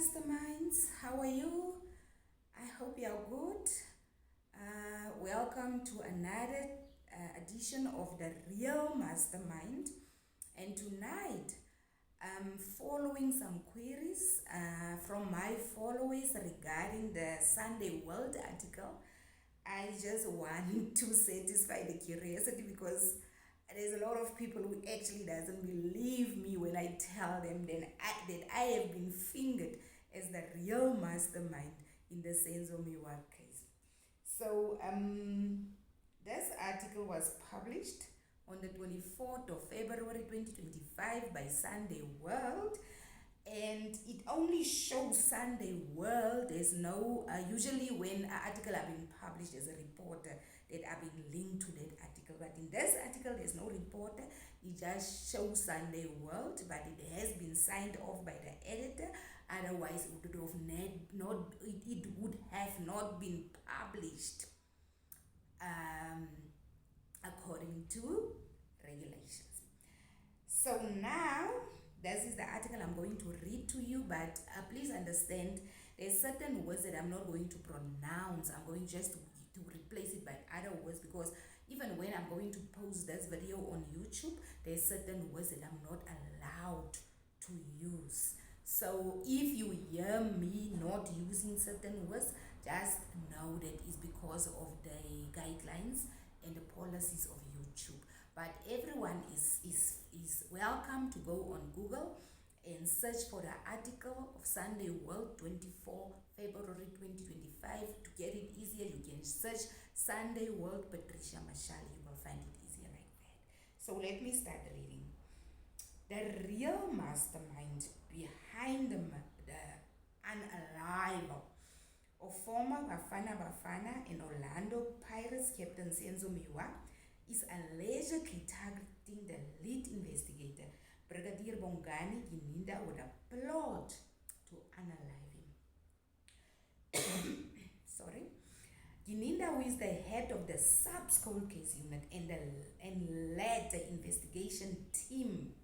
masterminds, how are you? I hope you are good. Welcome to another edition of the Real Mastermind. And tonight, I'm following some queries from my followers regarding the Sunday World article. I just want to satisfy the curiosity because there's a lot of people who actually doesn't believe me when I tell them that I have been fingered as the real mastermind in the Senzo Meyiwa case. So this article was published on the 24th of February 2025 by Sunday World, and it only shows Sunday World. There's no usually when an article are being published, there's a reporter that are being linked to that article, but in this article there's no reporter. It just shows Sunday World, but it has been signed off by the editor. Otherwise it would have not been published according to regulations. So now this is the article I'm going to read to you, but please understand there's certain words that I'm not going to pronounce. I'm going just to replace it by other words, because even when I'm going to post this video on YouTube, there's certain words that I'm not allowed to use. So if you hear me not using certain words, just know that it's because of the guidelines and the policies of YouTube. But everyone is welcome to go on Google and search for the article of Sunday World 24 February 2025. To get it easier, you can search Sunday World Patricia Mashale. You will find it easier like that. So let me start reading. The real mastermind behind the unalive of former Bafana and Orlando Pirates captain Senzo Meyiwa is allegedly targeting the lead investigator, Brigadier Gininda, with a plot to unalive him. Sorry. Gininda, who is the head of the sub-cold case unit and led the investigation team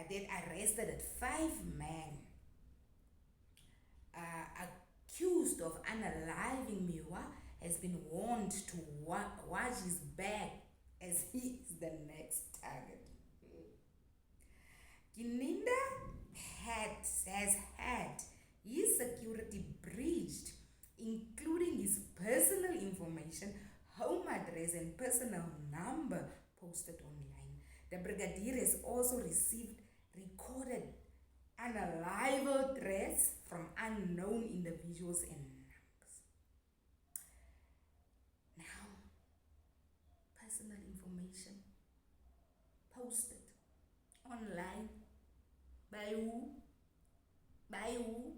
that arrested 5 men accused of unaliving Meyiwa, has been warned to watch his back as he is the next target. Gininda has had his security breached, including his personal information, home address and personal number posted online. The Brigadier has also received recorded unalive threats from unknown individuals and numbers. Now, personal information posted online by who? By who?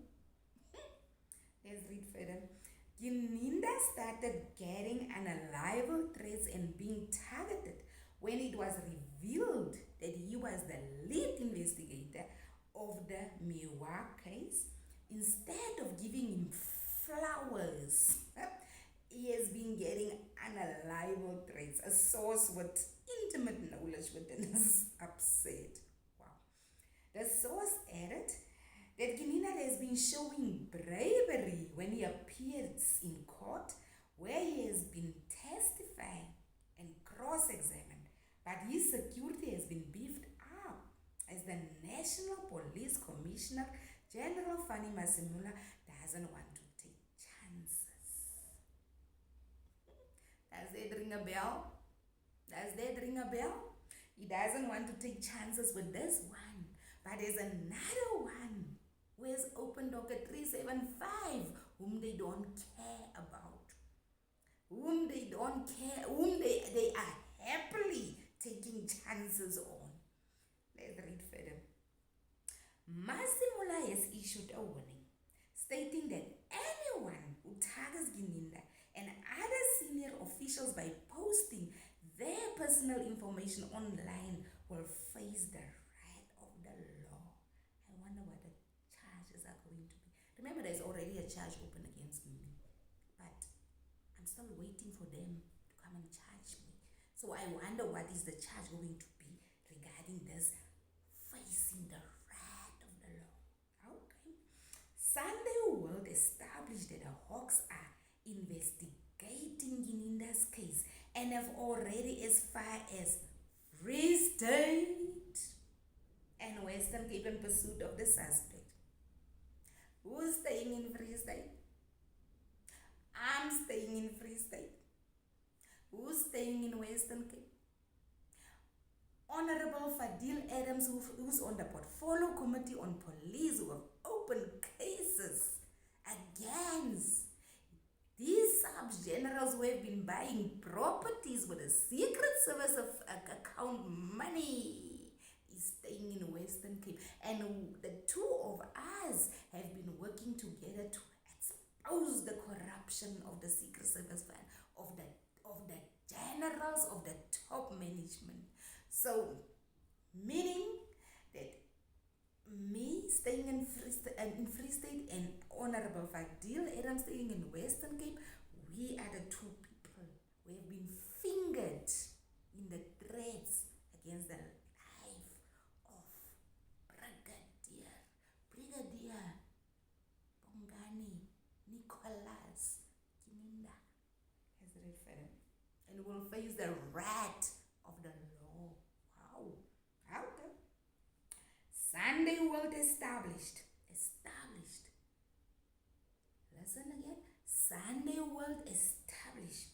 Let's read further. Gininda started getting unalive threats and being targeted when it was revealed that he was the lead investigator of the Meyiwa case. Instead of giving him flowers, he has been getting unalive threats. A source with intimate knowledge within us upset. Wow. The source added that Gininda has been showing bravery when he appears in court, where he has been testifying and cross-examined, but his security has been beefed up as the National Police Commissioner General Fanny Masimula doesn't want to take chances. Does that ring a bell? Does that ring a bell? He doesn't want to take chances with this one, but there's another one who has open docket 375, whom they don't care about, whom they don't care, whom they are happily taking chances on. Let's read further. Masimula has issued a warning stating that anyone who targets Gininda and other senior officials by posting their personal information online will face the wrath of the law. I wonder what the charges are going to be. Remember, there's already a charge open against me, but I'm still waiting for them to come and charge me. So I wonder what is the charge going to be regarding this facing the wrath of the law. Okay. Sunday World established that the Hawks are investigating Gininda's case and have already as far as Free State and Western Cape in pursuit of the suspect. Who's staying in Free State? I'm staying in Free State. Who's staying in Western Cape? Honorable Fadil Adams, who's on the Portfolio Committee on Police, who have opened cases against these sub-generals who have been buying properties with the Secret Service of account money, is staying in Western Cape. And the two of us have been working together to expose the corruption of the Secret Service fund, of the generals, of the top management. So, meaning that me staying in Free State and Honorable Fadil Adams staying in Western Cape, we are the two people who have been fingered in the threats against the life of Brigadier Bongani Nicholas Gininda as referred, and will face the wrath of the law. Wow. Okay. Sunday World established. Listen again. Sunday World established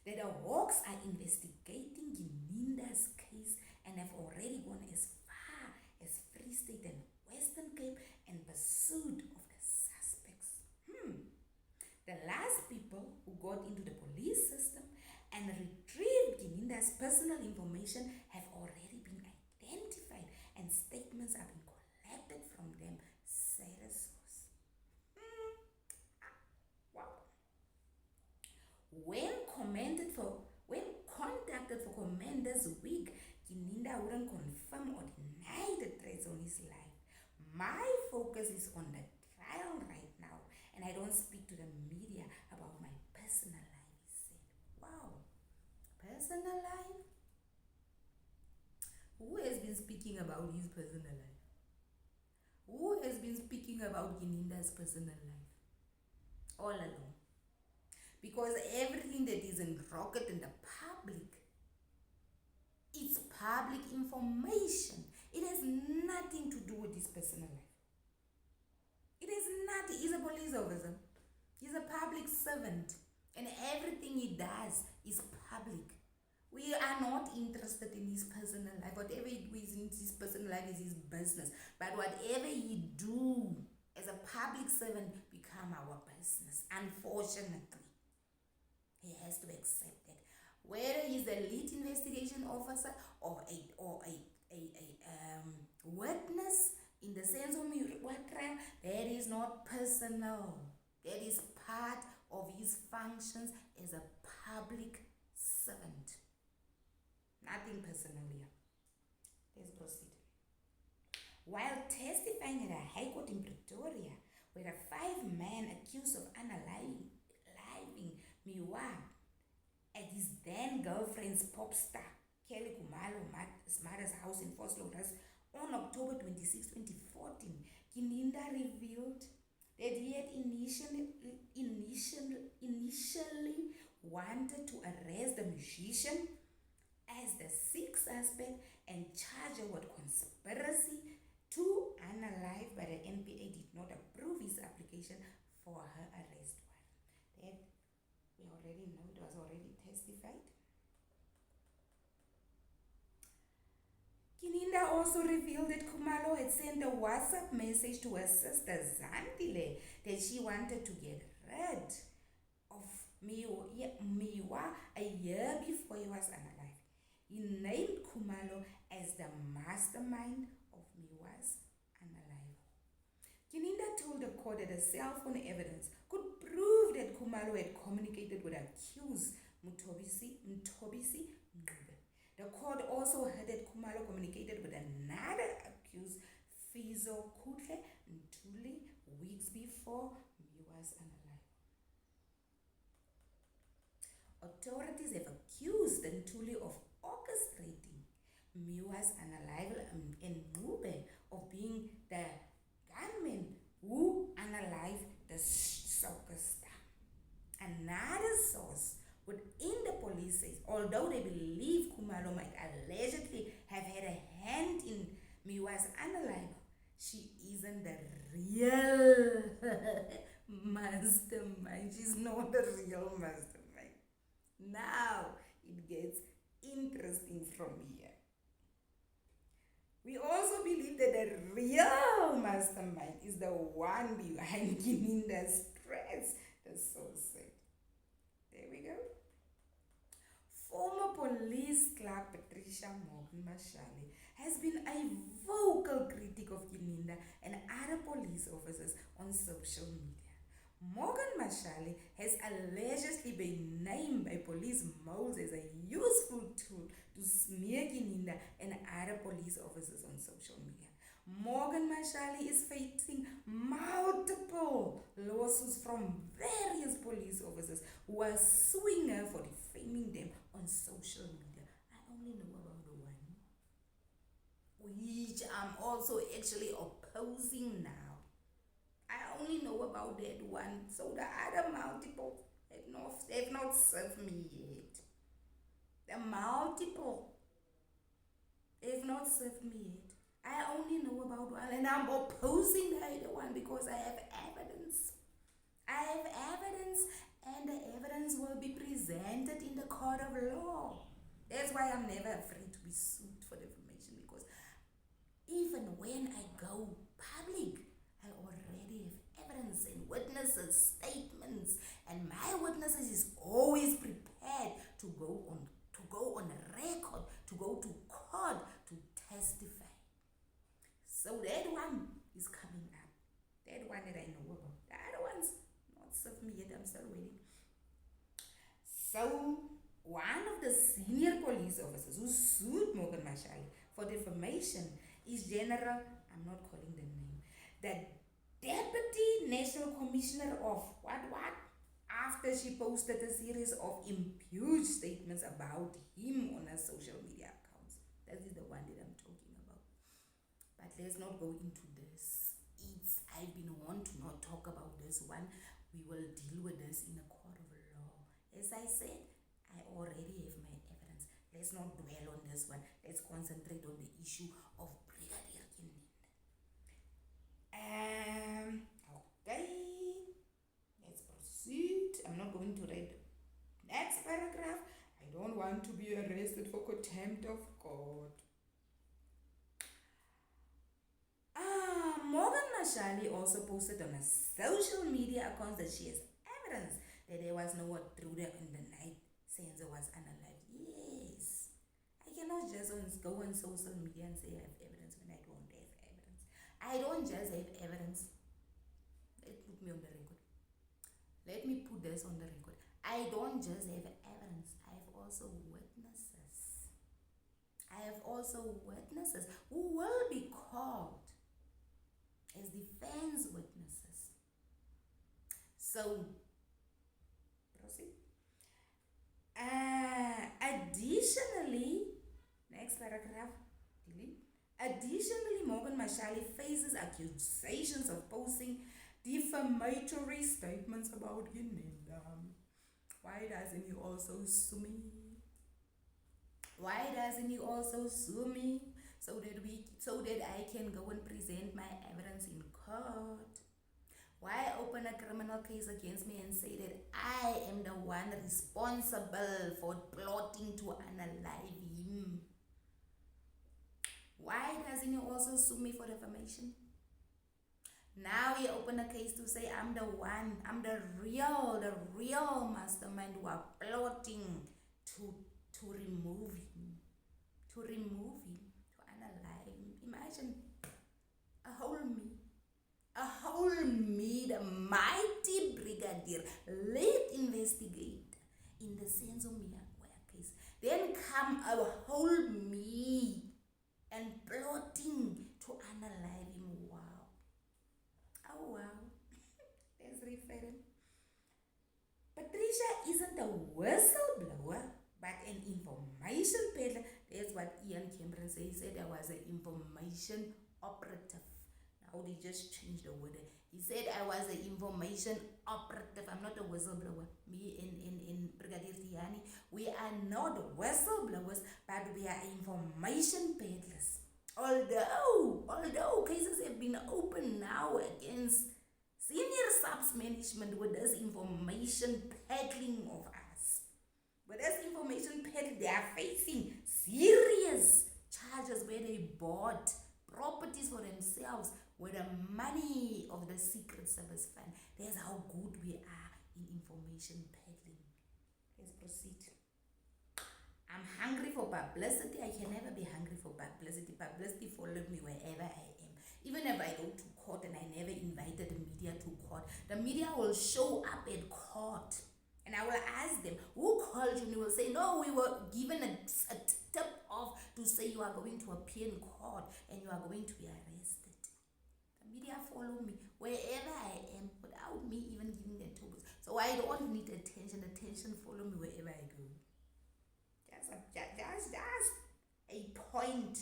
that the Hawks are investigating Gininda's case and have already gone as far as Free State and Western Cape in pursuit of the suspects. The last people who got into the police system and retrieved Gininda's personal information have already been identified, and statements have been collected from them, said a source. Wow. When contacted for Commander's Week, Gininda wouldn't confirm or deny the threats on his life. My focus is on the trial right now, and I don't speak to the media about my personal life, he said. Wow. Personal life? Who has been speaking about his personal life? Who has been speaking about Gininda's personal life? All along. Because everything that is in rocket in the public, it's public information. It has nothing to do with his personal life. It has nothing. He's a police officer. He's a public servant. And everything he does is public. We are not interested in his personal life. Whatever he does in his personal life is his business. But whatever he do as a public servant become our business. Unfortunately, he has to accept that. Whether he's a lead investigation officer or a witness in the Senzo Meyiwa trial, that is not personal. That is part of his functions as a public servant. Nothing personal here. Let's proceed. While testifying at a High Court in Pretoria, where a 5-man accused of unaliving Meyiwa at his then-girlfriend's pop star, Kelly Khumalo's mother's house in Vosloorus on October 26, 2014, Gininda revealed that he had initially wanted to arrest the musician as the sixth suspect and charge her with conspiracy to unalive, but the NPA did not approve his application for her arrest warrant. That we already know, it was already testified. Gininda also revealed that Khumalo had sent a WhatsApp message to her sister Zandile that she wanted to get rid of Meyiwa a year before he was unalive. He named Khumalo as the mastermind of Meyiwa's unalive. Gininda told the court that the cell phone evidence could prove that Khumalo had communicated with accused Mthobisi Ngube. The court also heard that Khumalo communicated with another accused, Fizo Kutle Ntuli, weeks before Meyiwa's unalive. Authorities have accused Ntuli of orchestrating Meyiwa's unalive and Ngube of being the gunman who unalived mastermind. She's not a real mastermind. Now it gets interesting from here. We also believe that the real mastermind is the one behind Gininda's stress. That's so sad. There we go. Former police clerk Patricia Mashale has been a vocal critic of Gininda and other police officers on social media. Morgan Mashale has allegedly been named by police moles as a useful tool to smear Gininda and other police officers on social media. Morgan Mashale is facing multiple lawsuits from various police officers who are suing her for defaming them on social media. I only know about the one, which I'm also actually opposing now. I only know about that one, so the other multiple have not served me yet. The multiple have not served me yet. I only know about one, and I'm opposing the other one because I have evidence. I have evidence, and the evidence will be presented in the court of law. That's why I'm never afraid to be sued for defamation, because even when I go public, I already have evidence and witnesses, statements, and my witnesses is always prepared to go on record, to go to court to testify. So that one is coming up. That one that I know about. The other one's not served me yet. I'm still waiting. So one of the senior police officers who sued Morgan Mashale for defamation is General, I'm not calling the name, the Deputy National Commissioner of what? After she posted a series of impugned statements about him on her social media accounts. That is the one that I'm talking about. But let's not go into this. I've been warned to not talk about this one. We will deal with this in a court of law. As I said, I already have my evidence. Let's not dwell on this one. Let's concentrate on the issue of Brigadier Gininda. Okay. Let's proceed. I'm not going to read the next paragraph. I don't want to be arrested for contempt of court. Morgan Mashale also posted on her social media accounts that she has evidence that there was no intruder in the night Senzo was unalive. Yes. I cannot just go on social media and say I have evidence when I don't have evidence. I don't just have evidence. Let's put me on the record. Let me put this on the record. I don't just have evidence. I have also witnesses. I have also witnesses who will be called as defense witnesses. So, proceed. Additionally, next paragraph, delete. Additionally, Morgan Mashale faces accusations of posting defamatory statements about Gininda. Why doesn't he also sue me? Why doesn't he also sue me? So that I can go and present my evidence in court. Why open a criminal case against me and say that I am the one responsible for plotting to unalive him? Why doesn't he also sue me for defamation? Now he open a case to say I'm the one, I'm the real mastermind who are plotting to remove him, to unalive him. Imagine a whole me, the mighty brigadier, late investigate in the Senzo Meyiwa case. Then come a whole me and plotting to unalive him. Wow. Oh wow. That's referring. Patricia isn't a whistleblower, but an information peddler. That's what Ian Cameron said. He said I was an information operative. Now they just changed the word. He said I was an information operative. I'm not a whistleblower. Me in Brigadier Gininda, we are not whistleblowers, but we are information peddlers. Although cases have been opened now against senior subs management with this information peddling of us. With this information peddling, they are facing serious charges where they bought properties for themselves with the money of the Secret Service Fund. That's how good we are in information peddling. Let's proceed. I'm hungry for publicity. I can never be hungry for publicity. Publicity follows me wherever I am. Even if I go to court and I never invited the media to court, the media will show up at court. And I will ask them, who called you? And they will say, no, we were given a tip off to say you are going to appear in court and you are going to be arrested. The media follow me wherever I am without me even giving them tokens. So I don't need attention. Attention follow me wherever I go. Just a point,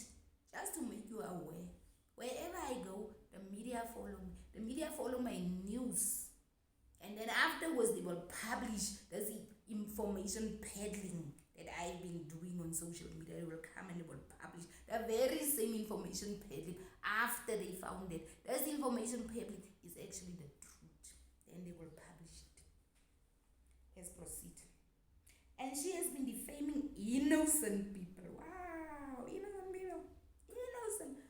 just to make you aware. Wherever I go, the media follow me. The media follow my news. And then afterwards, they will publish this information peddling that I've been doing on social media. They will come and they will publish the very same information peddling after they found it. This information peddling is actually the truth. Then they will publish it. Let's proceed. And she has been defaming innocent people. Wow, innocent people. Innocent.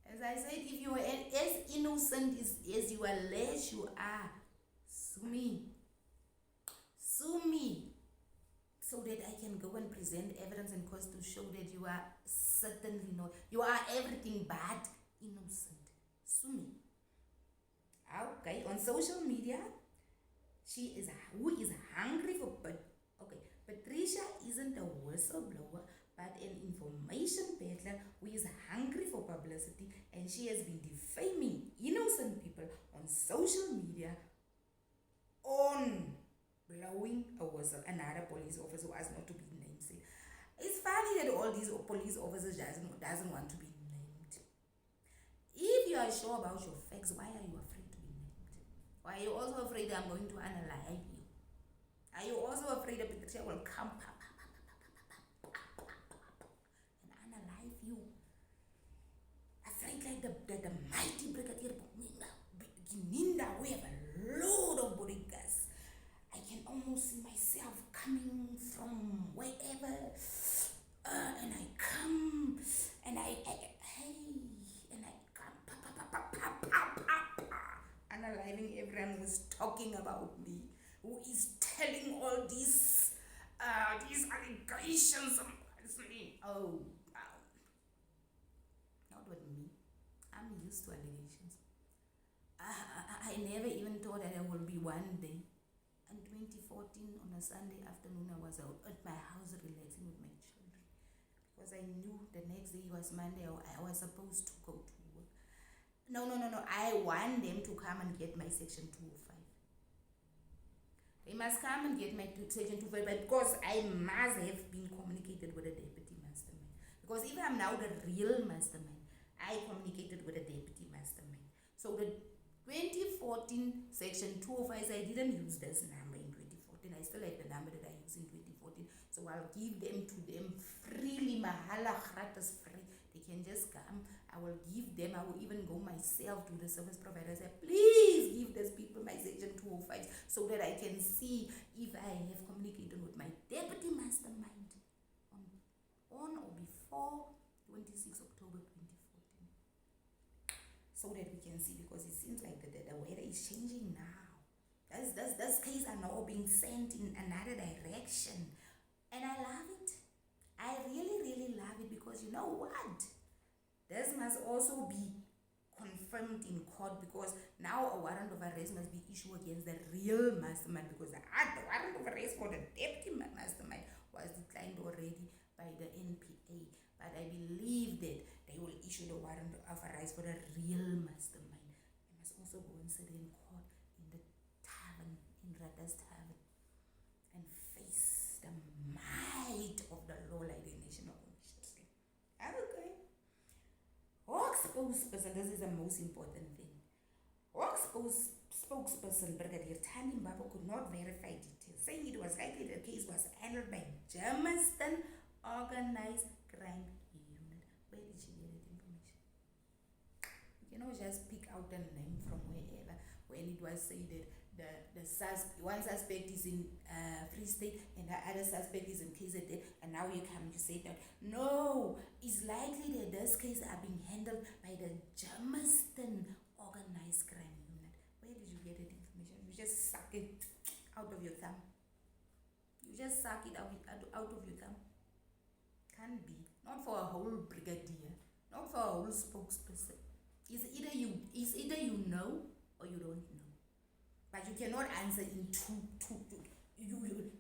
As I said, if you are as innocent as you allege you are, sue me. Sue me. So that I can go and present evidence and cause to show that you are certainly not. You are everything but innocent. Sue me. Okay, on social media, who is hungry for Patricia isn't a whistleblower, but an information peddler who is hungry for publicity, and she has been defaming innocent people on social media on blowing a whistle. Another police officer who has not to be named. It's funny that all these police officers doesn't want to be named. If you are sure about your facts, why are you afraid to be named? Why are you also afraid that I'm going to analyze you? Are you also afraid that Patricia will come and analyze you? Afraid like the mighty Brigadier Gininda, we have a load of bodyguards. I can almost see myself coming from wherever, and I come, and I come, analyzing everyone who's talking about me, who is telling all these allegations against me. Oh, wow. Not with me. I'm used to allegations. I never even thought that there will be one day. In 2014, on a Sunday afternoon, I was out at my house relaxing with my children. Because I knew the next day was Monday, I was supposed to go to work. No. I want them to come and get my Section 205. They must come and get my Section 205 because I must have been communicated with a deputy mastermind. Because if I'm now the real mastermind, I communicated with a deputy mastermind. So the 2014 Section 205, I didn't use this number in 2014. I still have the number that I used in 2014. So I'll give them to them freely. Mahala gratis free. They can just come. I will give them. I will even go myself to the service provider and say, please give these people my Section 205 so that I can see if I have communicated with my deputy mastermind on or before 26 October 2014. So that we can see, because it seems like the weather is changing now. This case are now being sent in another direction. And I love it. I really love it, because you know what? This must also be confirmed in court, because now a warrant of arrest must be issued against the real mastermind, because the warrant of arrest for the deputy mastermind was declined already by the NPA. But I believe that they will issue the warrant of arrest for the real mastermind. I must also go and sit in court in the tavern, in Rada's tavern, and face the might of the law like the National Commission. Okay. Hawks spokesperson, this is the most important thing. Hawks spokesperson Brigadier Gininda could not verify details, saying it was likely the case was handled by Germiston Organized Crime Unit. Where did she get that information? You cannot just pick out a name from wherever. when it was said that one suspect is in Free State and the other suspect is in KZN, and now you say that no, it's likely that this case are being handled by the Germiston Organized Crime Unit. Where did you get that information? You just suck it out of your thumb. You just suck it out of your thumb. Can't be. Not for a whole brigadier. Not for a whole spokesperson. It's either you know or you don't know. But you cannot answer in two.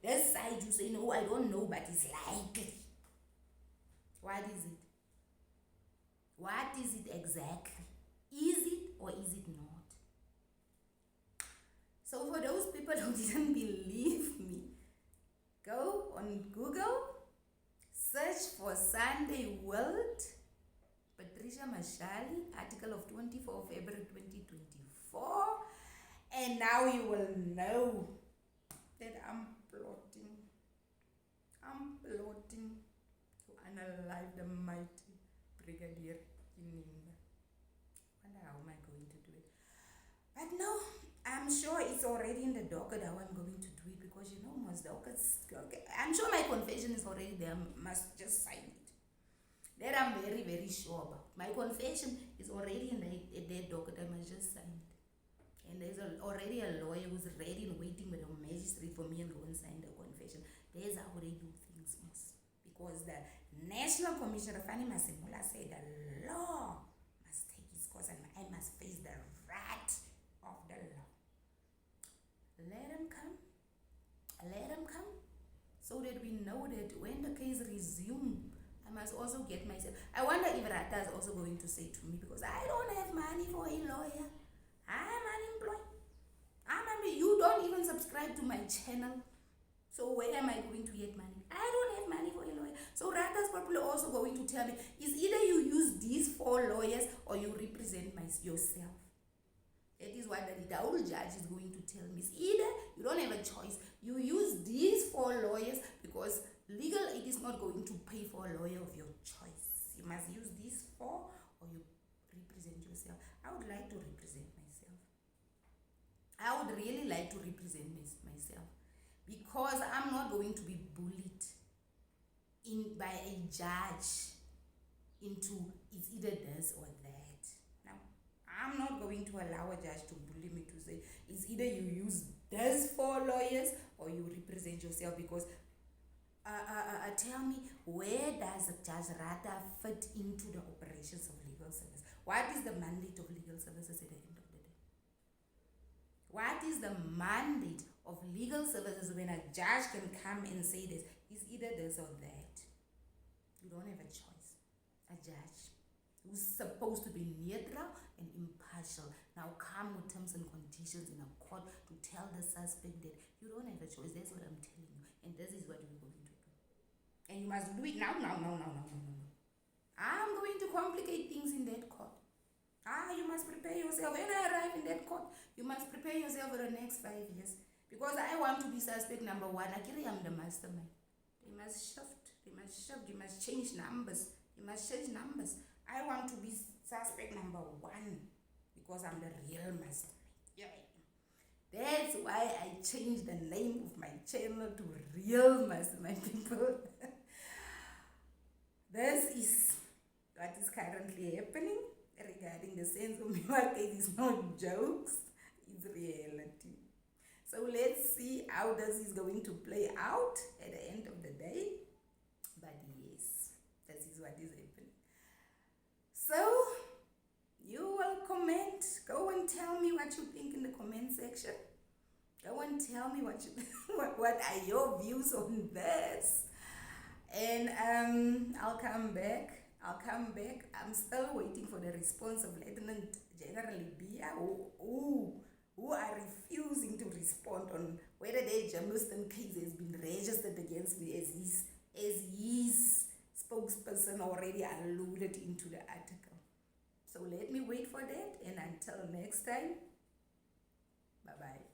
This side you say no, I don't know, but it's likely. What is it? What is it exactly? Is it or is it not? So for those people who didn't believe me, go on Google, search for Sunday World, Patricia Mashale, article of 24 February 2024, and now you will know that I'm plotting to unalive the mighty Brigadier Gininda. Wonder how am I going to do it? But no, I'm sure it's already in the docket how I'm going to do it, because most dockets, I'm sure my confession is already there. I must just sign it. That I'm very, very sure about. My confession is already in their docket. I must just sign it. And there's already a lawyer who's ready and waiting with a magistrate for me and go and sign the confession. There's how they do things, miss. Because the National Commissioner, Fanny Masimula, said the law must take its course and I must face the wrath of the law. Let them come, so that we know that when the case resumes, I must also get myself. I wonder if Rata is also going to say to me, because I don't have money for a lawyer. I'm unemployed. You don't even subscribe to my channel. So where am I going to get money? I don't have money for a lawyer. So Rata's probably also going to tell me, is either you use these 4 lawyers or you represent yourself. That is what the whole judge is going to tell me. It's either you don't have a choice. You use these 4 lawyers because legal aid is not going to pay for a lawyer of your choice. You must use these 4 or you represent yourself. I would like to represent myself. I would really like to represent myself, because I'm not going to be bullied by a judge into it's either this or that. Now, I'm not going to allow a judge to bully me to say it's either you use these 4 lawyers or you represent yourself, because tell me, where does Judge Rata fit into the operations of legal service? What is the mandate of legal services at the end of the day? What is the mandate of legal services when a judge can come and say this? It's either this or that. You don't have a choice. A judge who's supposed to be neutral and impartial now come with terms and conditions in a court to tell the suspect that you don't have a choice. That's what I'm telling you. And this is what we're going to do. And you must do it now. I'm going to complicate things in that court. You must prepare yourself. When I arrive in that court, you must prepare yourself for the next 5 years. Because I want to be suspect number 1. Actually, I'm the mastermind. They must shift. They must change numbers. I want to be suspect number 1 because I'm the real mastermind. Yeah. That's why I changed the name of my channel to Real Mastermind People. This is what is currently happening regarding the Senzo Meyiwa case. It's not jokes, it's reality. So let's see how this is going to play out at the end of the day. But yes, this is what is happening. So you will comment. Go and tell me what you think in the comment section. Go and tell me what are your views on this. And I'll come back. I'm still waiting for the response of Lieutenant General Bia, who are refusing to respond on whether their Germiston case has been registered against me, as his spokesperson already alluded into the article. So let me wait for that, and until next time, bye-bye.